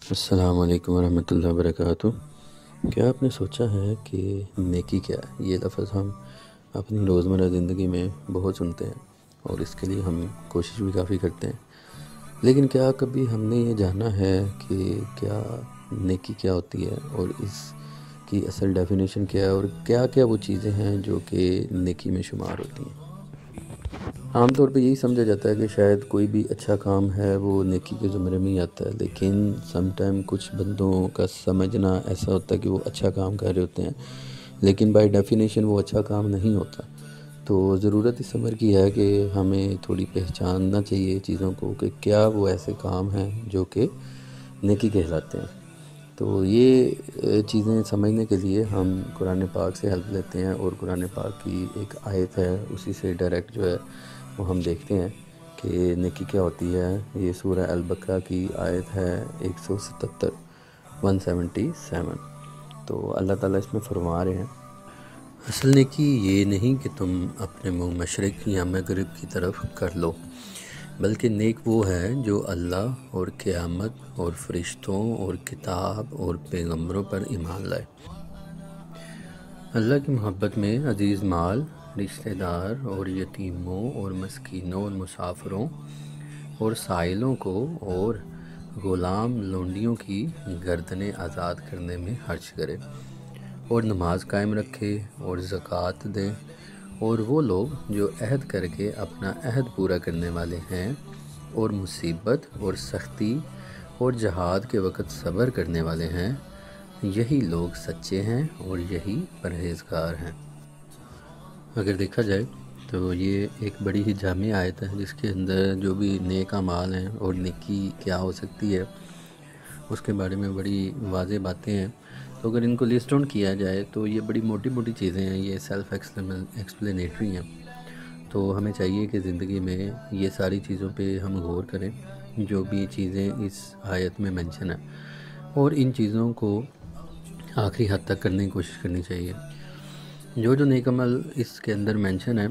السلام علیکم ورحمۃ اللہ وبرکاتہ۔ کیا آپ نے سوچا ہے کہ نیکی کیا ہے؟ یہ لفظ ہم اپنی روزمرہ زندگی میں بہت سنتے ہیں اور اس کے لیے ہم کوشش بھی کافی کرتے ہیں، لیکن کیا کبھی ہم نے یہ جانا ہے کہ کیا نیکی کیا ہوتی ہے اور اس کی اصل ڈیفینیشن کیا ہے، اور کیا کیا وہ چیزیں ہیں جو کہ نیکی میں شمار ہوتی ہیں؟ عام طور پہ یہی سمجھا جاتا ہے کہ شاید کوئی بھی اچھا کام ہے وہ نیکی کے زمرے میں ہی آتا ہے، لیکن سم ٹائم کچھ بندوں کا سمجھنا ایسا ہوتا ہے کہ وہ اچھا کام کر رہے ہوتے ہیں لیکن بائی ڈیفینیشن وہ اچھا کام نہیں ہوتا۔ تو ضرورت اس عمر کی ہے کہ ہمیں تھوڑی پہچاننا چاہیے چیزوں کو کہ کیا وہ ایسے کام ہیں جو کہ نیکی کہلاتے ہیں۔ تو یہ چیزیں سمجھنے کے لیے ہم قرآن پاک سے ہیلپ لیتے ہیں، اور قرآن پاک کی ایک آیت ہے اسی سے ڈائریکٹ جو ہے وہ ہم دیکھتے ہیں کہ نیکی کیا ہوتی ہے۔ یہ سورہ البقرہ کی آیت ہے 177۔ تو اللہ تعالیٰ اس میں فرما رہے ہیں، اصل نیکی یہ نہیں کہ تم اپنے منہ مشرق یا مغرب کی طرف کر لو، بلکہ نیک وہ ہے جو اللہ اور قیامت اور فرشتوں اور کتاب اور پیغمبروں پر ایمان لائے۔ اللہ کی محبت میں عزیز مال، رشتہ دار اور یتیموں اور مسکینوں اور مسافروں اور سائلوں کو اور غلام لونڈیوں کی گردنیں آزاد کرنے میں خرچ کرے، اور نماز قائم رکھے اور زکوٰۃ دے، اور وہ لوگ جو عہد کر کے اپنا عہد پورا کرنے والے ہیں، اور مصیبت اور سختی اور جہاد کے وقت صبر کرنے والے ہیں، یہی لوگ سچے ہیں اور یہی پرہیزگار ہیں۔ اگر دیکھا جائے تو یہ ایک بڑی ہی جامع آیت ہے جس کے اندر جو بھی نیک اعمال ہیں اور نیکی کیا ہو سکتی ہے اس کے بارے میں بڑی واضح باتیں ہیں۔ تو اگر ان کو لسٹ ڈاؤن کیا جائے تو یہ بڑی موٹی موٹی چیزیں ہیں، یہ سیلف ایکسپلینیٹری ہیں۔ تو ہمیں چاہیے کہ زندگی میں یہ ساری چیزوں پہ ہم غور کریں جو بھی چیزیں اس آیت میں مینشن ہیں، اور ان چیزوں کو آخری حد تک کرنے کی کوشش کرنی چاہیے۔ جو نیک عمل اس کے اندر مینشن ہے،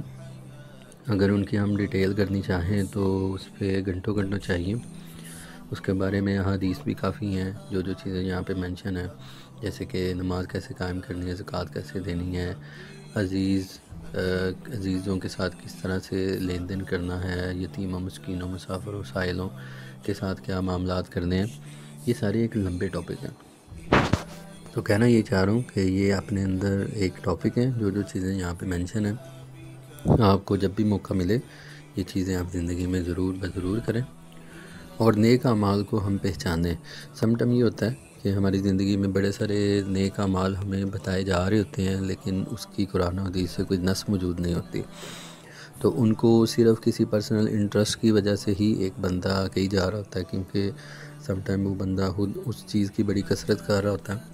اگر ان کی ہم ڈیٹیل کرنی چاہیں تو اس پہ گھنٹوں گھنٹوں چاہیے۔ اس کے بارے میں احادیث بھی کافی ہیں، جو چیزیں یہاں پہ مینشن ہیں، جیسے کہ نماز کیسے قائم کرنی ہے، زکوٰۃ کیسے دینی ہے، عزیزوں کے ساتھ کس طرح سے لین دین کرنا ہے، یتیموں، مسکینوں، مسافروں، سائلوں کے ساتھ کیا معاملات کرنے ہیں، یہ سارے ایک لمبے ٹاپک ہیں۔ تو کہنا یہ چاہ رہا ہوں کہ یہ اپنے اندر ایک ٹاپک ہے، جو چیزیں یہاں پہ مینشن ہیں، آپ کو جب بھی موقع ملے یہ چیزیں آپ زندگی میں ضرور کریں، اور نیک اعمال کو ہم پہچانیں۔ سم ٹائم یہ ہوتا ہے کہ ہماری زندگی میں بڑے سارے نیک اعمال ہمیں بتائے جا رہے ہوتے ہیں، لیکن اس کی قرآن و حدیث سے کوئی نص موجود نہیں ہوتی، تو ان کو صرف کسی پرسنل انٹرسٹ کی وجہ سے ہی ایک بندہ کہی جا رہا ہوتا ہے، کیونکہ سم ٹائم وہ بندہ خود اس چیز کی بڑی کثرت کر رہا ہوتا ہے۔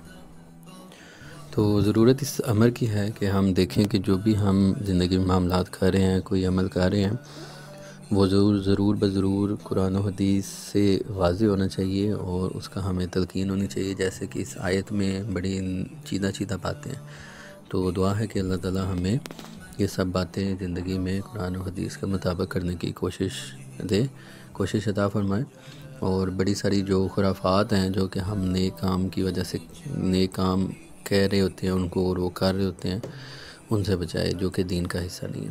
تو ضرورت اس امر کی ہے کہ ہم دیکھیں کہ جو بھی ہم زندگی میں معاملات کر رہے ہیں، کوئی عمل کر رہے ہیں، وہ ضرور قرآن و حدیث سے واضح ہونا چاہیے، اور اس کا ہمیں تلقین ہونی چاہیے، جیسے کہ اس آیت میں بڑی چیدہ باتیں ہیں۔ تو دعا ہے کہ اللہ تعالیٰ ہمیں یہ سب باتیں زندگی میں قرآن و حدیث کے مطابق کرنے کی کوشش عطا فرمائے، اور بڑی ساری جو خرافات ہیں جو کہ ہم نیک کام کی وجہ سے نیک کام کہہ رہے ہوتے ہیں ان کو، اور وہ کر رہے ہوتے ہیں، ان سے بچائے جو کہ دین کا حصہ نہیں ہے۔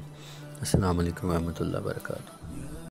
السلام علیکم ورحمۃ اللہ وبرکاتہ۔